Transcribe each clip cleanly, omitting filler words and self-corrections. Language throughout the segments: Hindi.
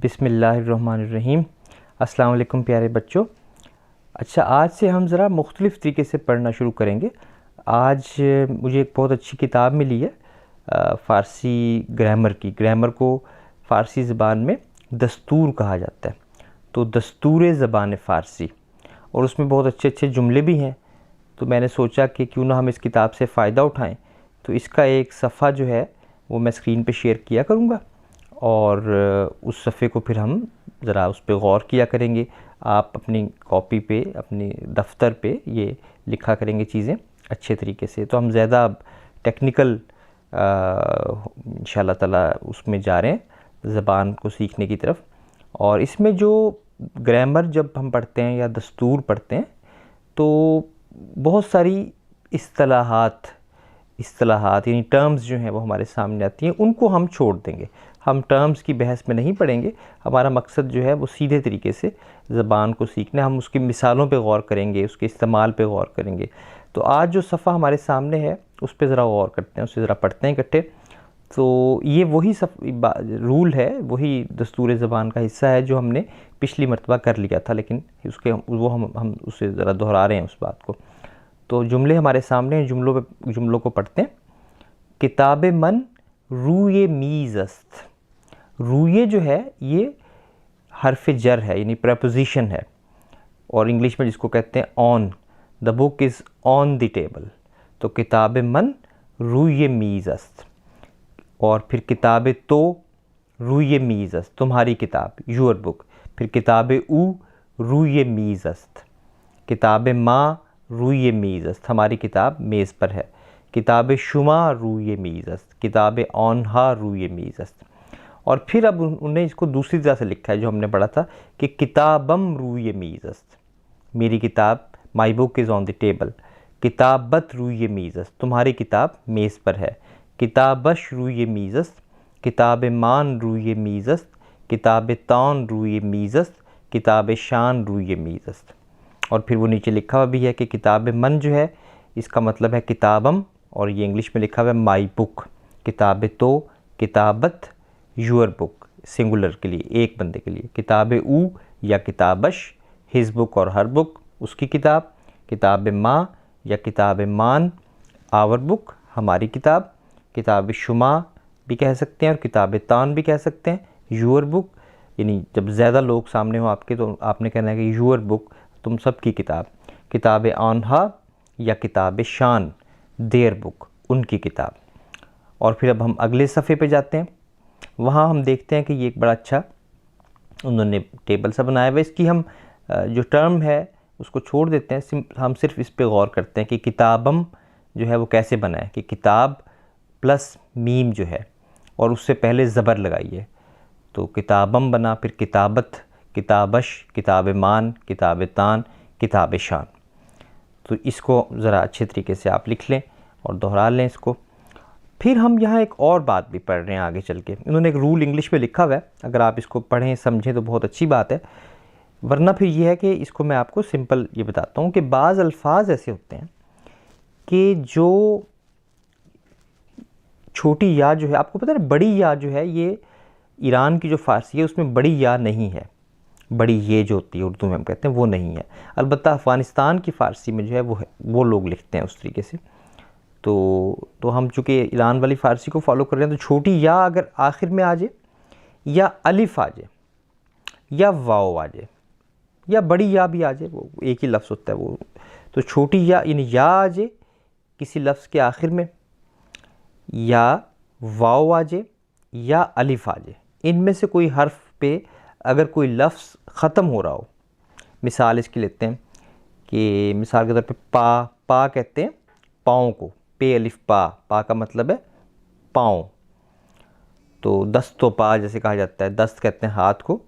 बिस्मिल्लाहिर्रहमानिर्रहीम। अस्सलाम वालेकुम प्यारे बच्चों। अच्छा, आज से हम ज़रा मुख्तलिफ़ तरीके से पढ़ना शुरू करेंगे। आज मुझे एक बहुत अच्छी किताब मिली है फ़ारसी ग्रामर की। ग्रामर को फ़ारसी ज़बान में दस्तूर कहा जाता है, तो दस्तूर ज़बान फ़ारसी, और उसमें बहुत अच्छे अच्छे जुमले भी हैं। तो मैंने सोचा कि क्यों ना हम इस किताब से फ़ायदा उठाएं। तो इसका एक सफ़ा जो है वो मैं स्क्रीन पे शेयर किया करूँगा, और उस सफ़े को फिर हम ज़रा उस पर गौर किया करेंगे। आप अपनी कॉपी पे, अपनी दफ्तर पे ये लिखा करेंगे चीज़ें अच्छे तरीके से। तो हम ज़्यादा टेक्निकल इंशाअल्लाह ताला उसमें जा रहे हैं, ज़बान को सीखने की तरफ। और इसमें जो ग्रामर जब हम पढ़ते हैं या दस्तूर पढ़ते हैं तो बहुत सारी इस्तिलाहात यानी टर्म्स जो हैं वो हमारे सामने आती हैं। उनको हम छोड़ देंगे, हम टर्म्स की बहस में नहीं पढ़ेंगे। हमारा मकसद जो है वो सीधे तरीके से ज़बान को सीखना, हम उसकी मिसालों पे गौर करेंगे, उसके इस्तेमाल पे गौर करेंगे। तो आज जो सफ़ा हमारे सामने है उस पर ज़रा गौर करते हैं, उससे ज़रा पढ़ते हैं इकट्ठे। तो ये वही रूल है, वही दस्तूर ज़बान का हिस्सा है जो हमने पिछली मरतबा कर लिया था, लेकिन उसके वो हम उसे ज़रा दोहरा रहे हैं उस बात को। तो जुमले हमारे सामने हैं, जुमलों को पढ़ते हैं। किताब मन रूए मीज़ अस्त। रूए जो है ये हरफ जर है, यानी प्रपोजिशन है, और इंग्लिश में जिसको कहते हैं on. The book is on the table. तो किताब मन रूए मीज़ अस्त। और फिर किताब तो रूए मीज़ अस्त, तुम्हारी किताब, यूर बुक। फिर किताब ऊ रूए मीज़ अस्त। किताब माँ रूए मीज़ अस्त, हमारी किताब मेज़ पर है। किताब शुमा रूए मीज़ अस्त। किताब ऑनहा रूए मीज़ अस्त। और फिर अब उन्हें इसको दूसरी तरह से लिखा है जो हमने पढ़ा था कि किताबम रूए मीज़ अस्त, मेरी किताब, my book is on the table. किताबत रूए मीज़ अस्त, तुम्हारी किताब मेज़ पर है। किताबश रूए मीज़ अस्त। किताब मान रूए मीज़ अस्त। किताब तान रूए मीज़ अस्त। किताब शान रूए मीज़ अस्त। और फिर वो नीचे लिखा हुआ भी है कि किताब मन जो है इसका मतलब है किताबम, और ये इंग्लिश में लिखा हुआ है माई बुक। किताब तो, किताबत, यूर बुक, सिंगुलर के लिए, एक बंदे के लिए। किताब ऊ या किताबश, हिज बुक और हर बुक, उसकी किताब। किताब माँ या किताब मान, आवर बुक, हमारी किताब। किताब शुमा भी कह सकते हैं और किताब तान भी कह सकते हैं, यूर बुक, यानी जब ज़्यादा लोग सामने हो आपके तो आपने कहना है कि यूर बुक, तुम सब की किताब। किताब आनहा या किताब शान, देयर बुक, उनकी किताब। और फिर अब हम अगले सफ़े पे जाते हैं। वहाँ हम देखते हैं कि ये एक बड़ा अच्छा उन्होंने टेबल सा बनाया हुआ है। इसकी हम जो टर्म है उसको छोड़ देते हैं, हम सिर्फ इस पे गौर करते हैं कि किताबम जो है वो कैसे बना है, कि किताब प्लस मीम जो है और उससे पहले ज़बर लगाइए, तो किताबम बना। फिर किताबत, किताबश, किताब मान, किताब तान, किताब शान। तो इसको ज़रा अच्छे तरीके से आप लिख लें और दोहरा लें इसको। फिर हम यहाँ एक और बात भी पढ़ रहे हैं आगे चल के। इन्होंने एक रूल इंग्लिश में लिखा हुआ है, अगर आप इसको पढ़ें समझें तो बहुत अच्छी बात है, वरना फिर ये है कि इसको मैं आपको सिंपल ये बताता हूँ कि बाज़ अल्फाज ऐसे होते हैं कि जो छोटी या जो है, आपको पता है बड़ी या जो है, ये ईरान की जो फ़ारसी है उसमें बड़ी या नहीं है। बड़ी ये जो होती है उर्दू में हम कहते हैं वो नहीं है। अलबत्ता अफ़गानिस्तान की फ़ारसी में जो है वो लोग लिखते हैं उस तरीके से। तो हम चूँकि ईरान वाली फ़ारसी को फॉलो कर रहे हैं, तो छोटी या अगर आखिर में आ जाए, या अलिफ आ जाए, या वाव आ जाए, या बड़ी या भी आ जाए, वो एक ही लफ्ज़ होता है वो। तो छोटी या यानी या आ जाए किसी लफ्ज़ के आखिर में, या वाव आ जाए, या अलिफ आ जाए, इनमें से कोई हर्फ पे अगर कोई लफ्ज़ ख़त्म हो रहा हो, मिसाल इसकी लेते हैं कि मिसाल के तौर पे पा कहते हैं पाँव को, पे अलिफ पा का मतलब है पाँव। तो दस्तो पा जैसे कहा जाता है, दस्त कहते हैं हाथ को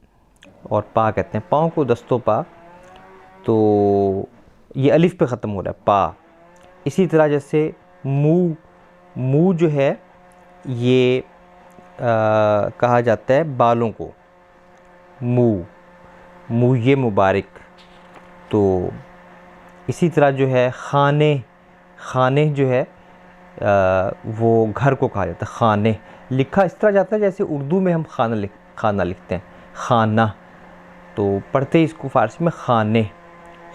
और पा कहते हैं पाँव को, दस्तो पा। तो ये अलिफ पे ख़त्म हो रहा है पा। इसी तरह जैसे मुँह जो है ये कहा जाता है बालों को, मुँह ये मुबारक। तो इसी तरह जो है खाने जो है वो घर को कहा जाता है, खाने। लिखा इस तरह जाता है जैसे उर्दू में हम खाना लिखते हैं, खाना, तो पढ़ते इसको फ़ारसी में खाने,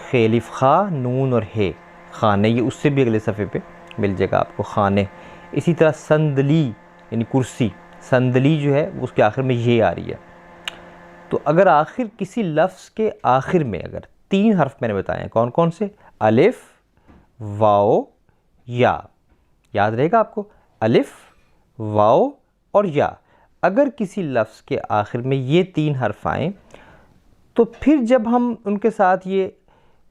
खेलिफ खा नून और हे, खाने, ये उससे भी अगले सफ़े पे मिल जाएगा आपको खाने। इसी तरह संदली यानी कुर्सी, संदली जो है उसके आखिर में ये आ रही है। तो अगर आखिर किसी लफ्ज़ के आखिर में अगर 3 हर्फ मैंने बताए हैं, कौन कौन से, अलिफ, वाओ, या, याद रहेगा आपको, अलिफ, वाओ और या, अगर किसी लफ्ज़ के आखिर में ये 3 हर्फ आएँ तो फिर जब हम उनके साथ ये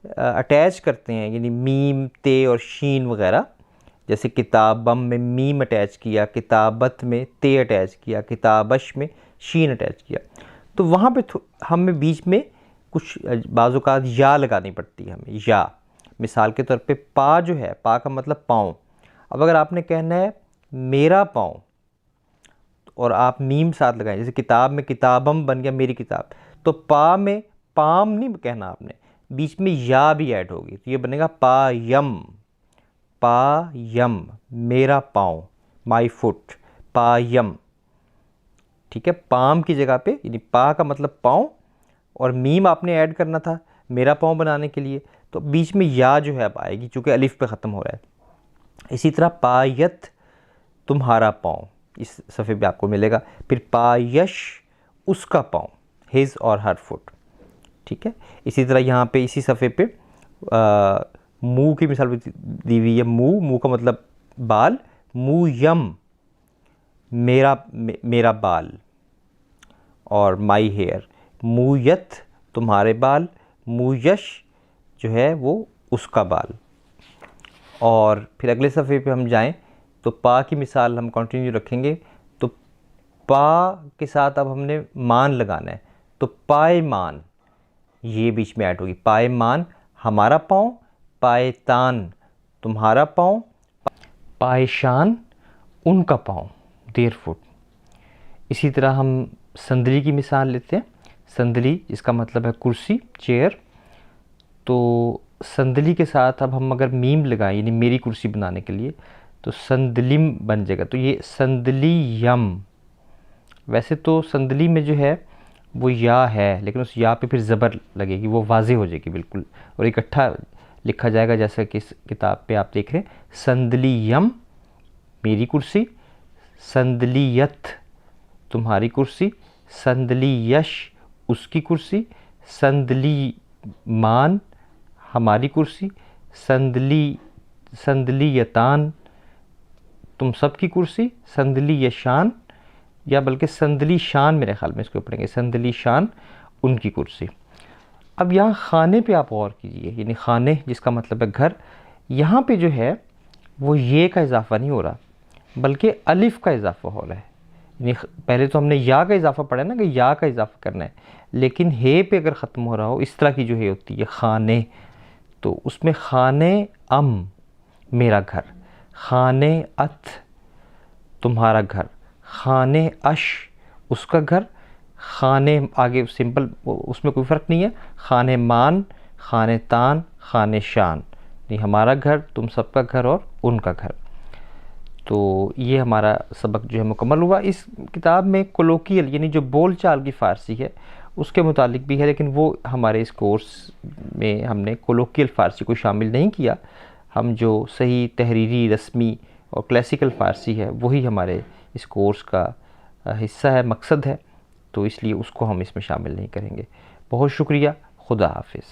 अटैच करते हैं, यानी मीम, ते और शीन वगैरह, जैसे किताबम में मीम अटैच किया, किताबत में ते अटैच किया, किताबश में शीन अटैच किया, तो वहाँ पे हमें बीच में कुछ बाज़ औक़ात या लगानी पड़ती है हमें, या। मिसाल के तौर पे पा जो है, पा का मतलब पाँव, अब अगर आपने कहना है मेरा पाँव और आप मीम साथ लगाएं, जैसे किताब में किताबम बन गया मेरी किताब, तो पा में पाम नहीं कहना आपने, बीच में या भी ऐड होगी, तो ये बनेगा पायम, पायम, मेरा पाँव, माई फुट, पायम, ठीक है। पाम की जगह पे, यानी पा का मतलब पाँव और मीम आपने ऐड करना था मेरा पाँव बनाने के लिए, तो बीच में या जो है अब आएगी, चूँकि अलिफ पे ख़त्म हो रहा है। इसी तरह पायत, तुम्हारा पाँव, इस सफ़े पे आपको मिलेगा। फिर पायश, उसका पाँव, हिज और हर फुट, ठीक है। इसी तरह यहाँ पे इसी सफ़े पे मुँह की मिसाल दी हुई है, मुँह का मतलब बाल, मुयम, मेरा बाल, और माई हेयर, मुयत, तुम्हारे बाल, मुयश जो है वो उसका बाल। और फिर अगले सफ़े पे हम जाएं तो पा की मिसाल हम कंटिन्यू रखेंगे, तो पा के साथ अब हमने मान लगाना है, तो पायमान, ये बीच में ऐड होगी, पायमान हमारा पाँव, पायतान तुम्हारा पाँव, पायशान उनका पाँव, देयर फुट। इसी तरह हम संदली की मिसाल लेते हैं, संदली इसका मतलब है कुर्सी, चेयर, तो संदली के साथ अब हम अगर मीम लगाएं यानी मेरी कुर्सी बनाने के लिए, तो संदलिम बन जाएगा, तो ये संदलीयम। वैसे तो संदली में जो है वो या है, लेकिन उस या पे फिर ज़बर लगेगी, वो वाज़े हो जाएगी बिल्कुल, और इकट्ठा लिखा जाएगा, जैसा कि इस किताब पे आप देख रहे हैं, संदलीयम मेरी कुर्सी, संदलीयत तुम्हारी कुर्सी, संदलीयश उसकी कुर्सी, संदलीमान हमारी कुर्सी, संदलीयतान तुम सबकी कुर्सी, संदलीयशान, या बल्कि संदली शान, मेरे ख्याल में इसको पढ़ेंगे, संदली शान उनकी कुर्सी। अब यहाँ खाने पे आप गौर कीजिए, यानी खाने जिसका मतलब है घर, यहाँ पे जो है वो ये का इजाफ़ा नहीं हो रहा, बल्कि अलिफ का इजाफ़ा हो रहा है। यानी पहले तो हमने या का इजाफ़ा पढ़ा है ना, कि या का इजाफ़ा करना है, लेकिन हे पे अगर ख़त्म हो रहा हो, इस तरह की जो है होती है खाने, तो उसमें खाने अम मेरा घर, खाने अत तुम्हारा घर, खाने अश उसका घर, खाने आगे सिंपल उसमें कोई फ़र्क नहीं है, खाने मान, खाने तान, खाने शान, नहीं हमारा घर, तुम सबका घर और उनका घर। तो ये हमारा सबक जो है मुकम्मल हुआ। इस किताब में कोलोकियल यानी जो बोल चाल की फ़ारसी है उसके मुतालिक भी है, लेकिन वो हमारे इस कोर्स में हमने कोलोकियल फ़ारसी को शामिल नहीं किया। हम जो सही तहरीरी, रस्मी और क्लासिकल फ़ारसी है वही हमारे इस कोर्स का हिस्सा है, मकसद है, तो इसलिए उसको हम इसमें शामिल नहीं करेंगे। बहुत शुक्रिया, खुदा हाफिज़।